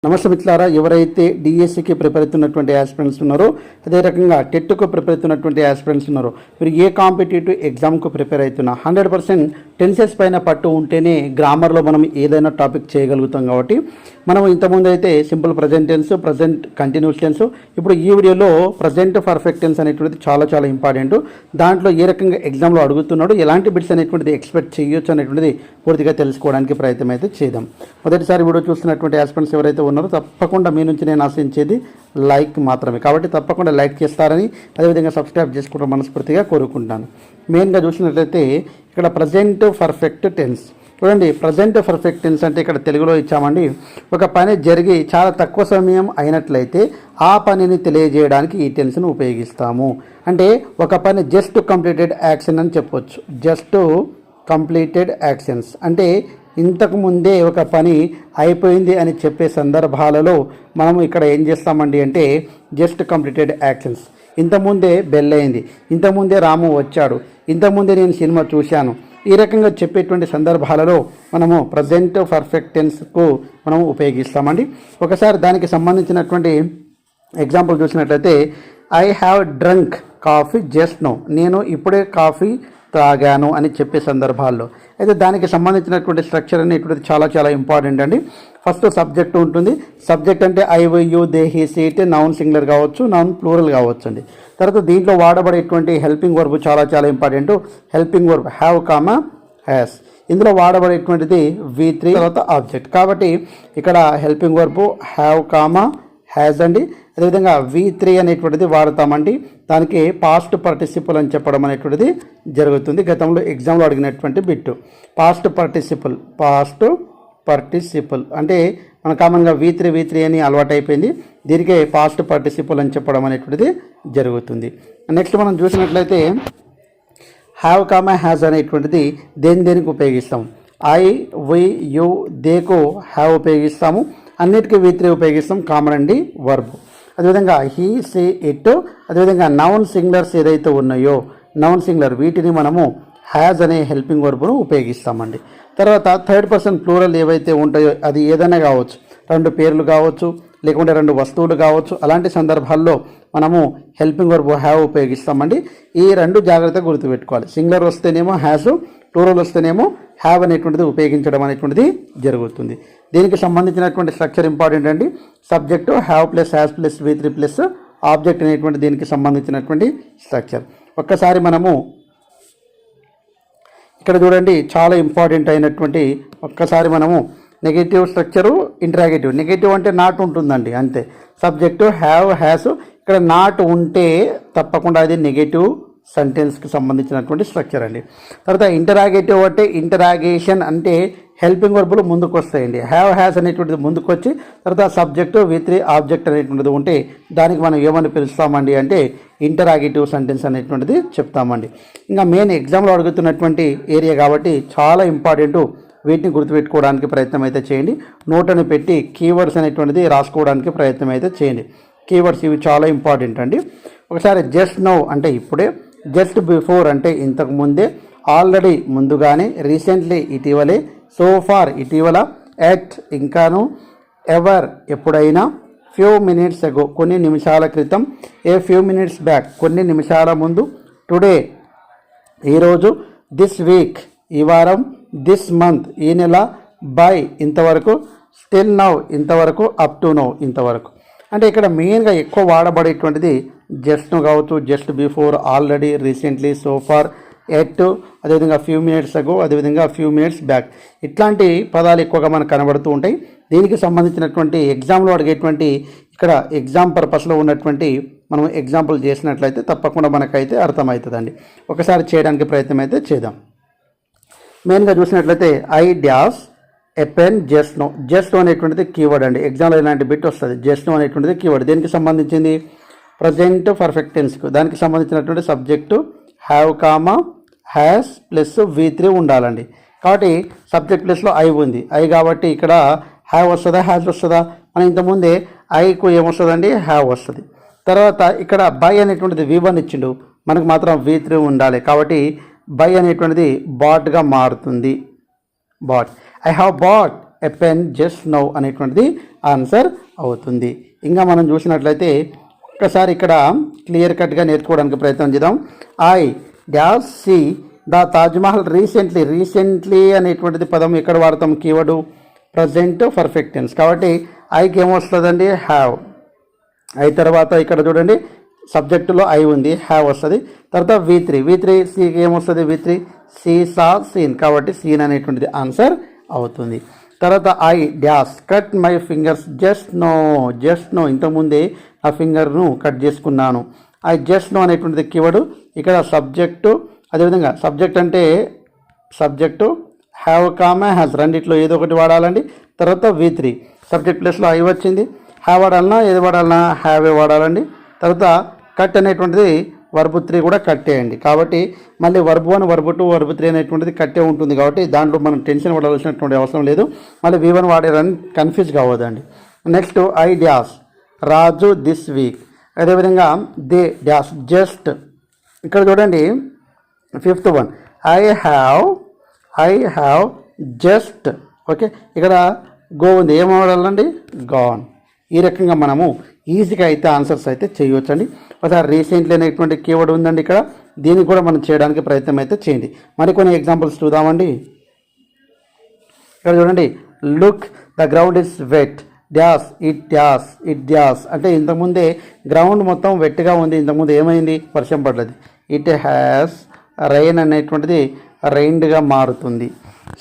నమస్తే మిత్రులారా, ఎవరైతే డిఎస్సికి ప్రిపేర్ అవుతున్నటువంటి ఆస్పిరెంట్స్ ఉన్నారో, అదే రకంగా టెట్కు ప్రిపేర్ అవుతున్నటువంటి ఆస్పిరెంట్స్ ఉన్నారో, మీరు ఏ కాంపిటేటివ్ ఎగ్జామ్కు ప్రిపేర్ అవుతున్నా 100% టెన్సెస్ పైన పట్టు ఉంటేనే గ్రామర్లో మనం ఏదైనా టాపిక్ చేయగలుగుతాం. కాబట్టి మనం ఇంతకుముందు అయితే simple present tense, present continuous tense, ఇప్పుడు ఈ వీడియోలో ప్రజెంట్ పర్ఫెక్ట్ టెన్స్ అనేటువంటిది చాలా ఇంపార్టెంట్. దాంట్లో ఏ రకంగా ఎగ్జామ్లో అడుగుతున్నాడు, ఎలాంటి బిట్స్ అనేటువంటిది ఎక్స్పెక్ట్ చేయొచ్చు అనేటువంటిది పూర్తిగా తెలుసుకోవడానికి ప్రయత్నం అయితే చేద్దాం. మొదటిసారి వీడియో చూస్తున్నటువంటి ఆస్పిరెంట్స్ ఎవరైతే ఉన్నారో తప్పకుండా మీ నుంచి నేను ఆశించేది లైక్ మాత్రమే. కాబట్టి తప్పకుండా లైక్ చేస్తారని, అదేవిధంగా సబ్స్క్రైబ్ చేసుకోవడం మనస్ఫూర్తిగా కోరుకుంటాను. మెయిన్గా చూసినట్లయితే ఇక్కడ ప్రజెంట్ పర్ఫెక్ట్ టెన్స్ చూడండి. ప్రజెంట్ పర్ఫెక్ట్ టెన్స్ అంటే ఇక్కడ తెలుగులో ఇచ్చామండి, ఒక పని జరిగి చాలా తక్కువ సమయం అయినట్లయితే ఆ పనిని తెలియజేయడానికి ఈ టెన్స్ను ఉపయోగిస్తాము. అంటే ఒక పని జస్ట్ కంప్లీటెడ్ యాక్షన్ అని చెప్పొచ్చు. జస్ట్ కంప్లీటెడ్ యాక్షన్స్ అంటే ఇంతకు ముందే ఒక పని అయిపోయింది అని చెప్పే సందర్భాలలో మనము ఇక్కడ ఏం చేస్తామండి అంటే జస్ట్ కంప్లీటెడ్ యాక్షన్స్. ఇంతకుముందే బెల్ అయింది, ఇంతకుముందే రాము వచ్చాడు, ఇంతకుముందే నేను సినిమా చూశాను, ఈ రకంగా చెప్పేటువంటి సందర్భాలలో మనము ప్రజెంట్ పర్ఫెక్ట్ టెన్స్కు మనము ఉపయోగిస్తామండి. ఒకసారి దానికి సంబంధించినటువంటి ఎగ్జాంపుల్ చూసినట్లయితే, I have drunk coffee just now, నేను ఇప్పుడే కాఫీ తాగాను అని చెప్పే సందర్భాల్లో అయితే దానికి సంబంధించినటువంటి స్ట్రక్చర్ అనేటువంటిది చాలా ఇంపార్టెంట్ అండి. ఫస్ట్ సబ్జెక్ట్ ఉంటుంది. సబ్జెక్ట్ అంటే I, we, you, they, he, she, noun singular కావచ్చు, నౌన్ ప్లూరల్ కావచ్చు అండి. తర్వాత దీంట్లో వాడబడేటువంటి హెల్పింగ్ వర్బ్ చాలా important. Helping verb have comma has. ఇందులో వాడబడేటువంటిది V3 తర్వాత ఆబ్జెక్ట్. కాబట్టి ఇక్కడ helping verb have comma has అండి. అదేవిధంగా V3 అనేటువంటిది వాడతామండి. దానికి పాస్ట్ పార్టిసిపుల్ అని చెప్పడం అనేటువంటిది జరుగుతుంది. గతంలో ఎగ్జామ్లో అడిగినటువంటి బిట్టు పాస్ట్ పార్టిసిపుల్ అంటే మన కామన్గా V3 అని అలవాటు అయిపోయింది. దీనికే పాస్ట్ పార్టిసిపుల్ అని చెప్పడం అనేటువంటిది జరుగుతుంది. నెక్స్ట్ మనం చూసినట్లయితే హ్యావ్ కామా హ్యాజ్ అనేటువంటిది దేనికి ఉపయోగిస్తాం? ఐ, వై, యు, దేకు హ్యావ్ ఉపయోగిస్తాము. అన్నిటికీ V3 ఉపయోగిస్తాం. కామన్ అండి వర్బ్. అదేవిధంగా హీ, సీ, ఇట్, అదేవిధంగా నౌన్ సింగులర్స్ ఏదైతే ఉన్నాయో నౌన్ సింగులర్ వీటిని మనము హ్యాజ్ అనే హెల్పింగ్ వర్బ్ను ఉపయోగిస్తామండి. తర్వాత థర్డ్ పర్సన్ ప్లూరల్ ఏవైతే ఉంటాయో అది ఏదైనా కావచ్చు, 2 పేర్లు కావచ్చు, లేకుంటే 2 వస్తువులు కావచ్చు. అలాంటి సందర్భాల్లో మనము హెల్పింగ్ వర్బ్ హ్యావ్ ఉపయోగిస్తామండి. ఈ 2 జాగ్రత్తగా గుర్తుపెట్టుకోవాలి. సింగులర్ వస్తేనేమో హ్యాజ్, ప్లూరల్ వస్తేనేమో హ్యావ్ అనేటువంటిది ఉపయోగించడం అనేటువంటిది జరుగుతుంది. దీనికి సంబంధించినటువంటి స్ట్రక్చర్ ఇంపార్టెంట్ అండి. Subject have plus has plus V3 plus object అనేటువంటి దీనికి సంబంధించినటువంటి స్ట్రక్చర్. ఒక్కసారి మనము ఇక్కడ చూడండి, చాలా ఇంపార్టెంట్ అయినటువంటి ఒక్కసారి మనము నెగటివ్ స్ట్రక్చరు, ఇంటరాగేటివ్. నెగటివ్ అంటే నాట్ ఉంటుందండి, అంతే. సబ్జెక్టు హ్యావ్ హ్యాస్, ఇక్కడ నాట్ ఉంటే తప్పకుండా అది నెగటివ్ సెంటెన్స్కి సంబంధించినటువంటి స్ట్రక్చర్ అండి. తర్వాత ఇంటరాగేటివ్ అంటే ఇంటరాగేషన్ అంటే హెల్పింగ్ వర్బులు ముందుకు వస్తాయండి. హ్యావ్ హ్యాస్ అనేటువంటిది ముందుకు వచ్చి తర్వాత సబ్జెక్టు V3 ఆబ్జెక్ట్ అనేటువంటిది ఉంటే దానికి మనం ఏమని పిలుస్తామండి అంటే ఇంటరాగేటివ్ సెంటెన్స్ అనేటువంటిది చెప్తామండి. ఇంకా మెయిన్ ఎగ్జామ్లో అడుగుతున్నటువంటి ఏరియా కాబట్టి చాలా ఇంపార్టెంట్. వీటిని గుర్తుపెట్టుకోవడానికి ప్రయత్నం అయితే చేయండి. నోట్ని పెట్టి కీవర్డ్స్ అనేటువంటిది రాసుకోవడానికి ప్రయత్నం అయితే చేయండి. కీవర్డ్స్ ఇవి చాలా ఇంపార్టెంట్ అండి. ఒకసారి జస్ట్ నౌ అంటే ఇప్పుడే, జస్ట్ బిఫోర్ అంటే ఇంతకు ముందే, ఆల్రెడీ ముందుగానే, రీసెంట్లీ ఇటీవలే, సో ఫార్ ఇటీవల, ఎట్ ఇంకాను, ఎవర్ ఎప్పుడైనా, ఫ్యూ మినిట్స్ అగో కొన్ని నిమిషాల క్రితం, ఏ ఫ్యూ మినిట్స్ బ్యాక్ కొన్ని నిమిషాల ముందు, టుడే ఈరోజు, దిస్ వీక్ ఈ వారం, దిస్ మంత్ ఈ నెల, బై ఇంతవరకు, స్టిల్ నౌ ఇంతవరకు, అప్ టు నౌ ఇంతవరకు. అంటే ఇక్కడ మెయిన్గా ఎక్కువ వాడబడేటువంటిది జస్ట్ కావచ్చు, just before, already, recently, so far, yet, అదేవిధంగా ఫ్యూ మినిట్స్ అగో, అదేవిధంగా ఫ్యూ మినిట్స్ బ్యాక్. ఇట్లాంటి పదాలు ఎక్కువగా మనకు కనబడుతూ ఉంటాయి. దీనికి సంబంధించినటువంటి ఎగ్జామ్లో అడిగేటువంటి ఇక్కడ ఎగ్జామ్ పర్పస్లో ఉన్నటువంటి మనం ఎగ్జాంపుల్ చేసినట్లయితే తప్పకుండా మనకైతే అర్థమవుతుందండి. ఒకసారి చేయడానికి ప్రయత్నం అయితే చేద్దాం. మెయిన్గా చూసినట్లయితే I dash a pen just now. Just now అనేటువంటిది కీవర్డ్ అండి. ఎగ్జామ్లో ఇలాంటి బిట్ వస్తుంది. జస్ట్ నో అనేటువంటిది కీవర్డ్. దేనికి సంబంధించింది? ప్రజెంట్ పర్ఫెక్ట్ టెన్స్కు. దానికి సంబంధించినటువంటి subject have comma has plus V3 ఉండాలండి. కాబట్టి సబ్జెక్ట్ ప్లస్లో ఐ ఉంది. ఐ కాబట్టి ఇక్కడ హ్యావ్ వస్తుందా హ్యాస్ వస్తుందా? మనం ఇంతకుముందే ఐకు ఏమొస్తుందండి? హ్యావ్ వస్తుంది. తర్వాత ఇక్కడ బై అనేటువంటిది V1 ఇచ్చిండు, మనకు మాత్రం V3 ఉండాలి. కాబట్టి బై అనేటువంటిది బాట్గా మారుతుంది. Bought. I have bought a pen just now అనేటువంటిది ఆన్సర్ అవుతుంది. ఇంకా మనం చూసినట్లయితే ఒక్కసారి ఇక్కడ క్లియర్ కట్గా నేర్చుకోవడానికి ప్రయత్నం చేద్దాం. I dash see the Taj Mahal recently అనేటువంటిది పదం ఎక్కడ వాడతాం? కీవర్డు ప్రజెంట్ పర్ఫెక్ట్ టెన్స్. కాబట్టి ఐకి ఏమొస్తుందండి? హ్యావ్. ఐ తర్వాత ఇక్కడ చూడండి సబ్జెక్టులో ఐ ఉంది, హ్యావ్ వస్తుంది. తర్వాత V3 సికి ఏమొస్తుంది? V3 see saw seen. కాబట్టి సీన్ అనేటువంటిది ఆన్సర్ అవుతుంది. తర్వాత I dash cut my fingers just now ఇంతకుముందే ఆ ఫింగర్ను కట్ చేసుకున్నాను. ఐ జస్ట్ నో అనేటువంటిది కీవర్డు. ఇక్కడ సబ్జెక్టు, అదేవిధంగా సబ్జెక్ట్ అంటే సబ్జెక్టు హ్యావ్ కామా హ్యాస్ రెండిట్లో ఏదో ఒకటి వాడాలండి. తర్వాత V3 సబ్జెక్ట్ ప్లేస్లో ఐ వచ్చింది, హ్యావ్ వాడాలన్నా ఏది వాడాలన్నా హ్యావే వాడాలండి. తర్వాత కట్ అనేటువంటిది వర్బ్ 3 కూడా కట్టేయండి. కాబట్టి మళ్ళీ వర్బ్ 1 వర్బ్ 2 వర్బ్ 3 అనేటువంటిది కట్టే ఉంటుంది. కాబట్టి దాంట్లో మనం టెన్షన్ పడాల్సినటువంటి అవసరం లేదు. మళ్ళీ V1 వాడారని కన్ఫ్యూజ్ కావద్దండి. Next I dash Raju this week. అదేవిధంగా దే డాష్ జస్ట్. ఇక్కడ చూడండి 5th one I have just. Okay, ఇక్కడ గో ఉంది, ఏం వాడాలండి? గాన్. ఈ రకంగా మనము ఈజీగా అయితే ఆన్సర్స్ అయితే చేయవచ్చండి. ఒకసారి రీసెంట్లీ అనేటువంటి కీవర్డ్ ఉందండి ఇక్కడ, దీన్ని కూడా మనం చేయడానికి ప్రయత్నం అయితే చేయండి. మరికొన్ని ఎగ్జాంపుల్స్ చూద్దామండి. ఇక్కడ చూడండి look the ground is wet dash it dash అంటే ఇంతకుముందే గ్రౌండ్ మొత్తం వెట్గా ఉంది, ఇంతకుముందు ఏమైంది? వర్షం పడ్డది. ఇట్ హ్యాస్ రెయిన్ అనేటువంటిది రెయిన్డ్గా మారుతుంది.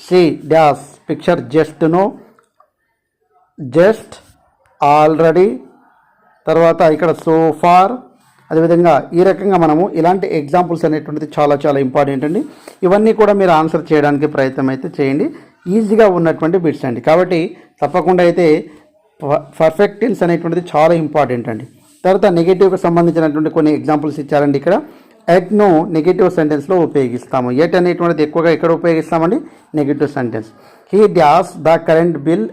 See dash picture just already. తర్వాత ఇక్కడ సో ఫార్. అదేవిధంగా ఈ రకంగా మనము ఇలాంటి ఎగ్జాంపుల్స్ అనేటువంటిది చాలా చాలా ఇంపార్టెంట్ అండి. ఇవన్నీ కూడా మీరు ఆన్సర్ చేయడానికి ప్రయత్నం అయితే చేయండి. ఈజీగా ఉన్నటువంటి బిట్స్ అండి. కాబట్టి తప్పకుండా అయితే పర్ఫెక్ట్ టెన్స్ అనేటువంటిది చాలా ఇంపార్టెంట్ అండి. తర్వాత నెగిటివ్కి సంబంధించినటువంటి కొన్ని ఎగ్జాంపుల్స్ ఇచ్చారండి. ఇక్కడ ఎట్ను నెగిటివ్ సెంటెన్స్లో ఉపయోగిస్తాము. ఎట్ అనేటువంటిది ఎక్కువగా ఎక్కడ ఉపయోగిస్తామండి? Negative sentence. He dash the current bill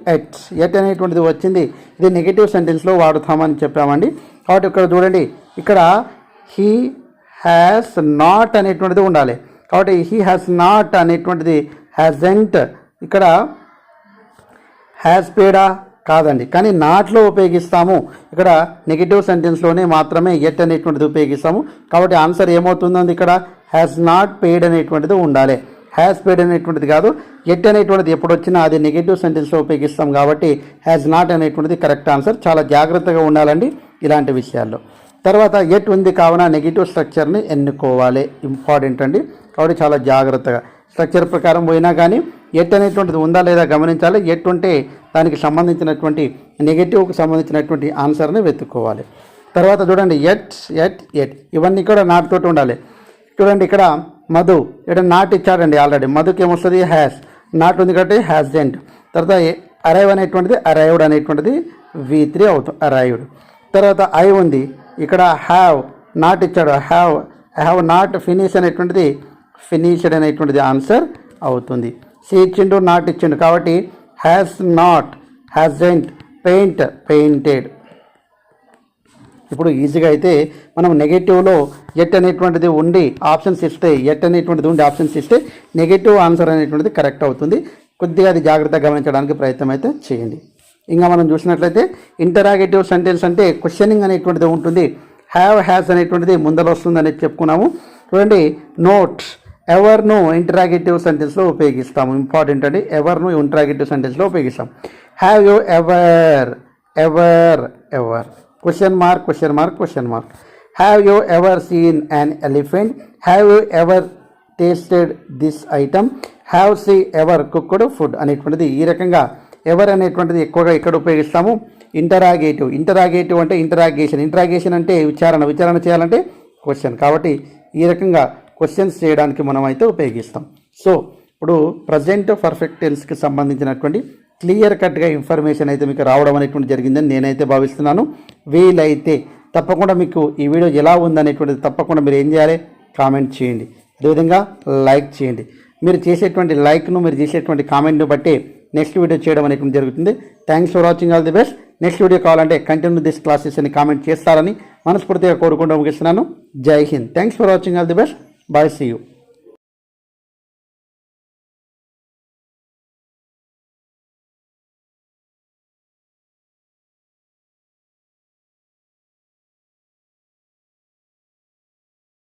yet అనేటువంటిది వచ్చింది, ఇది నెగిటివ్ సెంటెన్స్లో వాడుతామని చెప్పామండి. కాబట్టి ఇక్కడ చూడండి, ఇక్కడ హీ హ్యాస్ నాట్ అనేటువంటిది ఉండాలి. కాబట్టి హీ హ్యాస్ నాట్ అనేటువంటిది హ్యాజెంట్. ఇక్కడ హ్యాస్ పేడా కాదండి, కానీ నాట్లో ఉపయోగిస్తాము. ఇక్కడ నెగిటివ్ సెంటెన్స్లోనే మాత్రమే ఎట్ అనేటువంటిది ఉపయోగిస్తాము. కాబట్టి ఆన్సర్ ఏమవుతుందండి? ఇక్కడ హ్యాస్ నాట్ పెయిడ్ అనేటువంటిది ఉండాలి. హ్యాస్ పెయిడ్ అనేటువంటిది కాదు. ఎట్ అనేటువంటిది ఎప్పుడు వచ్చినా అది నెగిటివ్ సెంటెన్స్లో ఉపయోగిస్తాం. కాబట్టి హ్యాస్ నాట్ అనేటువంటిది కరెక్ట్ ఆన్సర్. చాలా జాగ్రత్తగా ఉండాలండి ఇలాంటి విషయాల్లో. తర్వాత ఎట్ ఉంది కావున నెగిటివ్ స్ట్రక్చర్ని ఎన్నుకోవాలి, ఇంపార్టెంట్ అండి. కాబట్టి చాలా జాగ్రత్తగా స్ట్రక్చర్ ప్రకారం పోయినా కానీ ఎట్ అనేటువంటిది ఉందా లేదా గమనించాలి. ఎట్ ఉంటే దానికి సంబంధించినటువంటి నెగిటివ్కి సంబంధించినటువంటి ఆన్సర్ని వెతుక్కోవాలి. తర్వాత చూడండి ఎట్ ఇవన్నీ కూడా నాటుతోటి ఉండాలి. చూడండి ఇక్కడ మధు, ఇక్కడ నాట్ ఇచ్చాడండి ఆల్రెడీ. మధుకి ఏమొస్తుంది? హ్యాస్. నాట్ ఉంది కాబట్టి హ్యాజెంట్. తర్వాత అరైవ్ అనేటువంటిది అరైవ్డ్ అనేటువంటిది V3 అవుతుంది, అరైవ్డ్. తర్వాత ఐ ఉంది, ఇక్కడ హ్యావ్ నాట్ ఇచ్చాడు, హ్యావ్ నాట్ ఫినిష్ అనేటువంటిది ఫినిష్డ్ అనేటువంటిది ఆన్సర్ అవుతుంది. సి ఇచ్చిండు, నాట్ ఇచ్చిండు, కాబట్టి హ్యాస్ నాట్, హ్యాజెంట్, పెయింటెడ్. ఇప్పుడు ఈజీగా అయితే మనం నెగటివ్లో ఎట్ అనేటువంటిది ఉండి ఆప్షన్స్ ఇస్తే, ఎట్ అనేటువంటిది ఉండి ఆప్షన్స్ ఇస్తే నెగటివ్ ఆన్సర్ అనేటువంటిది కరెక్ట్ అవుతుంది. కొద్దిగా అది జాగ్రత్తగా గమనించడానికి ప్రయత్నం అయితే చేయండి. ఇంకా మనం చూసినట్లయితే ఇంటరాగేటివ్ సెంటెన్స్ అంటే క్వశ్చనింగ్ అనేటువంటిది ఉంటుంది. హ్యాస్ అనేటువంటిది ముందర వస్తుంది అనేది చెప్పుకున్నాము. చూడండి నోట్, ఎవర్ను ఇంటరాగేటివ్ సెంటెన్స్లో ఉపయోగిస్తాము, ఇంపార్టెంట్ అండి. ఎవర్ను ఇంటరాగేటివ్ సెంటెన్స్లో ఉపయోగిస్తాం. Have you ever question mark. Have you ever seen an elephant, have you ever tasted this item, have she ever cooked food అనేటువంటిది. ఈ రకంగా ఎవర్ అనేటువంటిది ఎక్కువగా ఇక్కడ ఉపయోగిస్తాము. ఇంటరాగేటివ్ అంటే ఇంటరాగేషన్ అంటే విచారణ చేయాలంటే క్వశ్చన్. కాబట్టి ఈ రకంగా క్వశ్చన్స్ చేయడానికి మనం అయితే ఉపయోగిస్తాం. సో ఇప్పుడు ప్రజెంట్ పర్ఫెక్ట్ టెన్స్కి సంబంధించినటువంటి క్లియర్ కట్గా ఇన్ఫర్మేషన్ అయితే మీకు రావడం అనేటువంటి జరిగిందని నేనైతే భావిస్తున్నాను. వీలైతే తప్పకుండా మీకు ఈ వీడియో ఎలా ఉందనేటువంటిది తప్పకుండా మీరు ఏం చేయాలి? కామెంట్ చేయండి. అదేవిధంగా లైక్ చేయండి. మీరు చేసేటువంటి లైక్ను, మీరు చేసేటువంటి కామెంట్ను బట్టి నెక్స్ట్ వీడియో చేయడం అనేటువంటి జరుగుతుంది. Thanks for watching, all the best. Next video కావాలంటే కంటిన్యూ దిస్ క్లాసెస్ అని కామెంట్ చేస్తారని మనస్ఫూర్తిగా కోరుకుంటూ ముగిస్తున్నాను. జై హింద్. Thanks for watching, all the best. Bye, see you.